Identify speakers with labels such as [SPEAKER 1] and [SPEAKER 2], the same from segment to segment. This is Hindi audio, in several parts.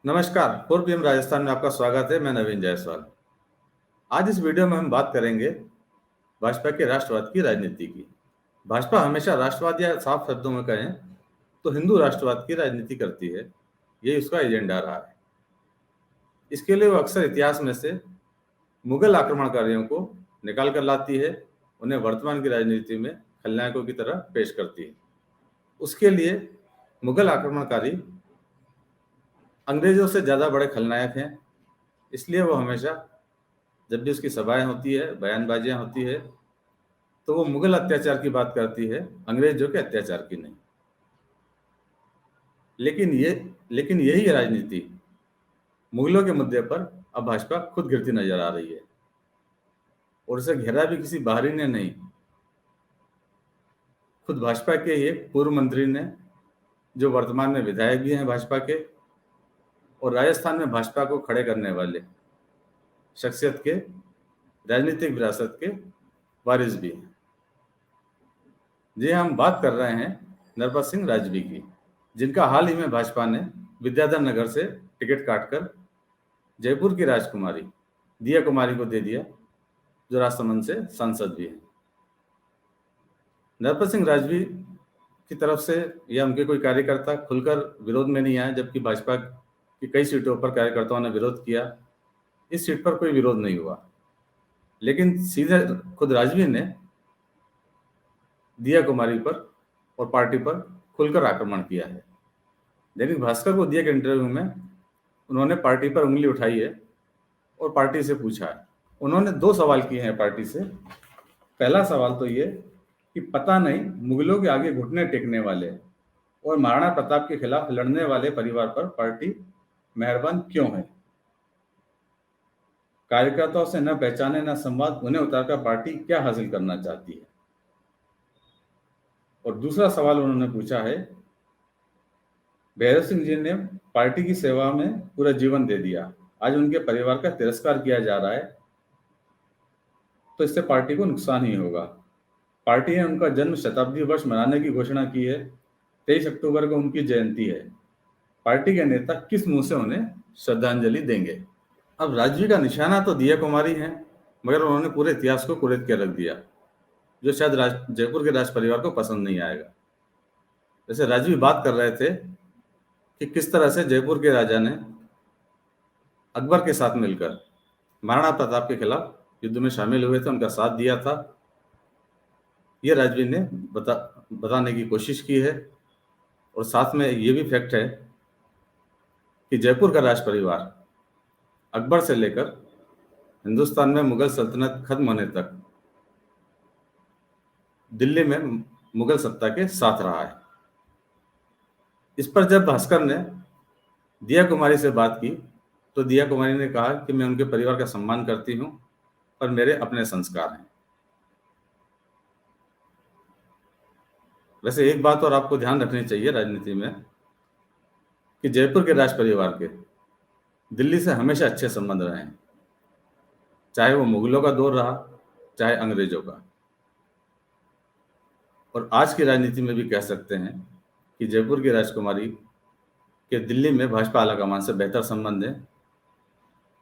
[SPEAKER 1] नमस्कार, पूर्व पीएम राजस्थान में आपका स्वागत है। मैं नवीन जायसवाल। आज इस वीडियो में हम बात करेंगे भाजपा के राष्ट्रवाद की राजनीति की। भाजपा हमेशा राष्ट्रवाद या साफ शब्दों में कहें तो हिंदू राष्ट्रवाद की राजनीति करती है। यही उसका एजेंडा रहा है। इसके लिए वो अक्सर इतिहास में से मुगल आक्रमणकारियों को निकाल कर लाती है, उन्हें वर्तमान की राजनीति में खलनायकों की तरह पेश करती है। उसके लिए मुगल आक्रमणकारी अंग्रेजों से ज्यादा बड़े खलनायक हैं। इसलिए वो हमेशा जब भी उसकी सभाएं होती है, बयानबाजियां होती है, तो वो मुगल अत्याचार की बात करती है, अंग्रेजों के अत्याचार की नहीं। लेकिन ये लेकिन यही राजनीति मुगलों के मुद्दे पर अब भाजपा खुद गिरती नजर आ रही है, और इसे घेरा भी किसी बाहरी ने नहीं, खुद भाजपा के ही एक पूर्व मंत्री ने, जो वर्तमान में विधायक भी हैं भाजपा के, और राजस्थान में भाजपा को खड़े करने वाले शख्सियत के राजनीतिक विरासत के वारिस भी हैं। जी, हम बात कर रहे हैं नरपत सिंह राजवी की, जिनका हाल ही में भाजपा ने विद्याधर नगर से टिकट काटकर जयपुर की राजकुमारी दिया कुमारी को दे दिया, जो राजसमंद से सांसद भी है। नरपत सिंह राजवी की तरफ से या उनके कोई कार्यकर्ता खुलकर विरोध में नहीं आए, जबकि भाजपा की कई सीटों पर कार्यकर्ताओं ने विरोध किया। इस सीट पर कोई विरोध नहीं हुआ, लेकिन सीधे खुद राजवी ने दिया कुमारी पर और पार्टी पर खुलकर आक्रमण किया है। दैनिक भास्कर को दिए गए इंटरव्यू में उन्होंने पार्टी पर उंगली उठाई है और पार्टी से पूछा है। उन्होंने दो सवाल किए हैं पार्टी से। पहला सवाल तो ये कि पता नहीं मुगलों के आगे घुटने टेकने वाले और महाराणा प्रताप के खिलाफ लड़ने वाले परिवार पर पार्टी मेहरबान क्यों है। कार्यकर्ताओं से न पहचाने न संवाद, उन्हें उतारकर पार्टी क्या हासिल करना चाहती है। और दूसरा सवाल उन्होंने पूछा है, भैरव सिंह जी ने पार्टी की सेवा में पूरा जीवन दे दिया, आज उनके परिवार का तिरस्कार किया जा रहा है, तो इससे पार्टी को नुकसान ही होगा। पार्टी ने उनका जन्म शताब्दी वर्ष मनाने की घोषणा की है। 23 अक्टूबर को उनकी जयंती है। पार्टी के नेता किस मुंह से उन्हें श्रद्धांजलि देंगे। अब राजवी का निशाना तो दिया कुमारी है, मगर उन्होंने पूरे इतिहास को कुरेद के रख दिया, जो शायद जयपुर के राज परिवार को पसंद नहीं आएगा। जैसे राजवी बात कर रहे थे कि किस तरह से जयपुर के राजा ने अकबर के साथ मिलकर महाराणा प्रताप के खिलाफ युद्ध में शामिल हुए थे, उनका साथ दिया था। ये राजवी ने बताने की कोशिश की है। और साथ में ये भी फैक्ट है कि जयपुर का राज परिवार अकबर से लेकर हिंदुस्तान में मुगल सल्तनत खत्म होने तक दिल्ली में मुगल सत्ता के साथ रहा है। इस पर जब भास्कर ने दिया कुमारी से बात की, तो दिया कुमारी ने कहा कि मैं उनके परिवार का सम्मान करती हूं, पर मेरे अपने संस्कार हैं। वैसे एक बात और आपको ध्यान रखनी चाहिए राजनीति में, कि जयपुर के राज परिवार के दिल्ली से हमेशा अच्छे संबंध रहे हैं, चाहे वो मुगलों का दौर रहा, चाहे अंग्रेजों का। और आज की राजनीति में भी कह सकते हैं कि जयपुर की राजकुमारी के दिल्ली में भाजपा आलाकमान से बेहतर संबंध है,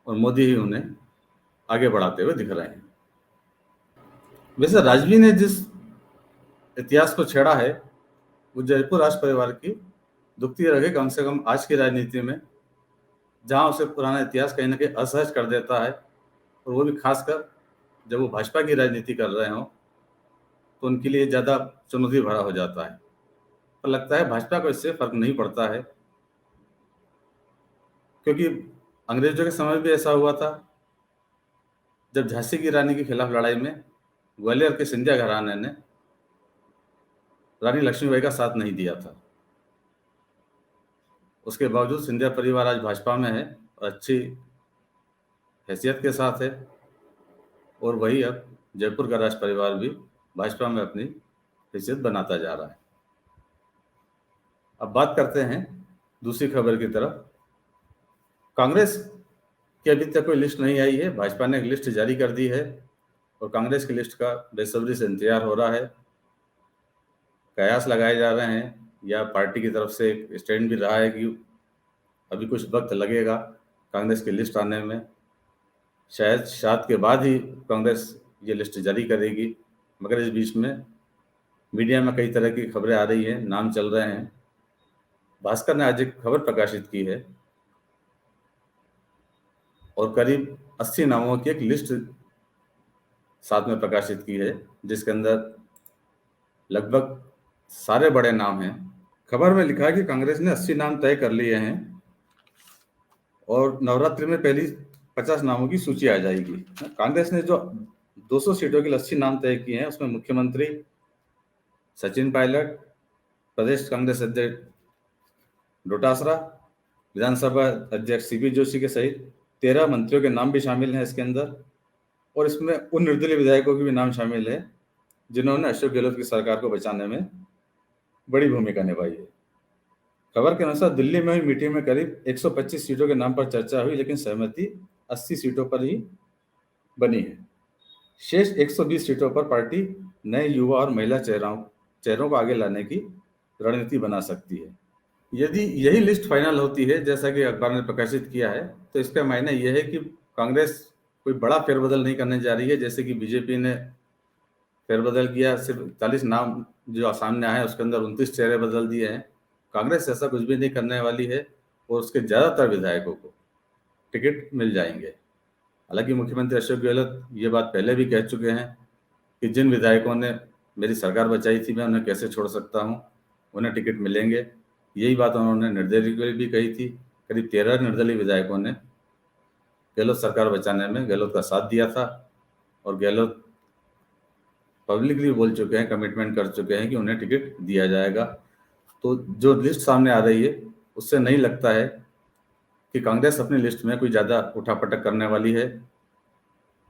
[SPEAKER 1] और मोदी ही उन्हें आगे बढ़ाते हुए दिख रहे हैं। वैसे राजवी ने जिस इतिहास को छेड़ा है, वो जयपुर राज परिवार की दुखती रगे कम से कम आज की राजनीति में, जहां उसे पुराना इतिहास कहीं ना कहीं असहज कर देता है, और वो भी खासकर जब वो भाजपा की राजनीति कर रहे हो, तो उनके लिए ज्यादा चुनौती भरा हो जाता है। पर लगता है भाजपा को इससे फर्क नहीं पड़ता है, क्योंकि अंग्रेजों के समय भी ऐसा हुआ था, जब झांसी की रानी के खिलाफ लड़ाई में ग्वालियर के सिंधिया घराने ने रानी लक्ष्मीबाई का साथ नहीं दिया था। उसके बावजूद सिंधिया परिवार आज भाजपा में है और अच्छी हैसियत के साथ है, और वही अब जयपुर का राज परिवार भी भाजपा में अपनी हैसियत बनाता जा रहा है। अब बात करते हैं दूसरी खबर की तरफ। कांग्रेस की अभी तक कोई लिस्ट नहीं आई है। भाजपा ने एक लिस्ट जारी कर दी है, और कांग्रेस की लिस्ट का बेसब्री से इंतजार हो रहा है। कयास लगाए जा रहे हैं, या पार्टी की तरफ से एक स्टैंड भी रहा है कि अभी कुछ वक्त लगेगा कांग्रेस की लिस्ट आने में। शायद शाद के बाद ही कांग्रेस ये लिस्ट जारी करेगी, मगर इस बीच में मीडिया में कई तरह की खबरें आ रही हैं, नाम चल रहे हैं। भास्कर ने आज एक खबर प्रकाशित की है और करीब 80 नामों की एक लिस्ट साथ में प्रकाशित की है, जिसके अंदर लगभग सारे बड़े नाम हैं। खबर में लिखा है कि कांग्रेस ने 80 नाम तय कर लिए हैं और नवरात्रि में पहली 50 नामों की सूची आ जाएगी। कांग्रेस ने जो 200 सीटों के लिए 80 नाम तय किए हैं, उसमें मुख्यमंत्री सचिन पायलट, प्रदेश कांग्रेस अध्यक्ष डोटासरा, विधानसभा अध्यक्ष सीपी जोशी के सहित 13 मंत्रियों के नाम भी शामिल हैं इसके अंदर। और इसमें उन निर्दलीय विधायकों के भी नाम शामिल है जिन्होंने अशोक गहलोत की सरकार को बचाने में बड़ी भूमिका निभाई है। खबर के अनुसार दिल्ली में हुई मीटिंग में करीब 125 सीटों के नाम पर चर्चा हुई, लेकिन सहमति 80 सीटों पर ही बनी है। शेष 120 सीटों पर पार्टी नए युवा और महिला चेहरों को आगे लाने की रणनीति बना सकती है। यदि यही लिस्ट फाइनल होती है, जैसा कि अखबार ने प्रकाशित किया है, तो इसका मायने यह है कि कांग्रेस कोई बड़ा फेरबदल नहीं करने जा रही है। जैसे कि बीजेपी ने फेरबदल किया, सिर्फ 41 नाम जो सामने आए उसके अंदर 29 चेहरे बदल दिए हैं। कांग्रेस ऐसा कुछ भी नहीं करने वाली है और उसके ज्यादातर विधायकों को टिकट मिल जाएंगे। हालांकि मुख्यमंत्री अशोक गहलोत ये बात पहले भी कह चुके हैं कि जिन विधायकों ने मेरी सरकार बचाई थी मैं उन्हें कैसे छोड़ सकता हूं, उन्हें टिकट मिलेंगे। यही बात उन्होंने निर्दलीय को भी कही थी। करीब 13 निर्दलीय विधायकों ने गहलोत सरकार बचाने में गहलोत का साथ दिया था और गहलोत पब्लिकली बोल चुके हैं, कमिटमेंट कर चुके हैं कि उन्हें टिकट दिया जाएगा। तो जो लिस्ट सामने आ रही है उससे नहीं लगता है कि कांग्रेस अपनी लिस्ट में कोई ज़्यादा उठापटक करने वाली है।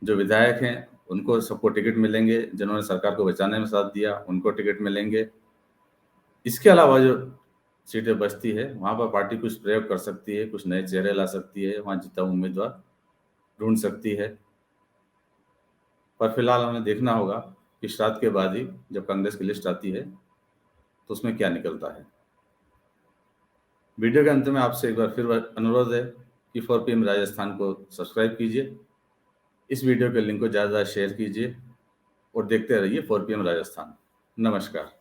[SPEAKER 1] जो विधायक हैं उनको सबको टिकट मिलेंगे, जिन्होंने सरकार को बचाने में साथ दिया उनको टिकट मिलेंगे। इसके अलावा जो सीटें बचती है वहाँ पर पार्टी कुछ प्रयोग कर सकती है, कुछ नए चेहरे ला सकती है, वहाँ जीता उम्मीदवार ढूंढ सकती है। पर फिलहाल हमें देखना होगा कि श्राद्ध के बाद ही जब कांग्रेस की लिस्ट आती है तो उसमें क्या निकलता है। वीडियो के अंत में आपसे एक बार फिर अनुरोध है कि 4 PM राजस्थान को सब्सक्राइब कीजिए, इस वीडियो के लिंक को ज़्यादा शेयर कीजिए और देखते रहिए 4 PM राजस्थान। नमस्कार।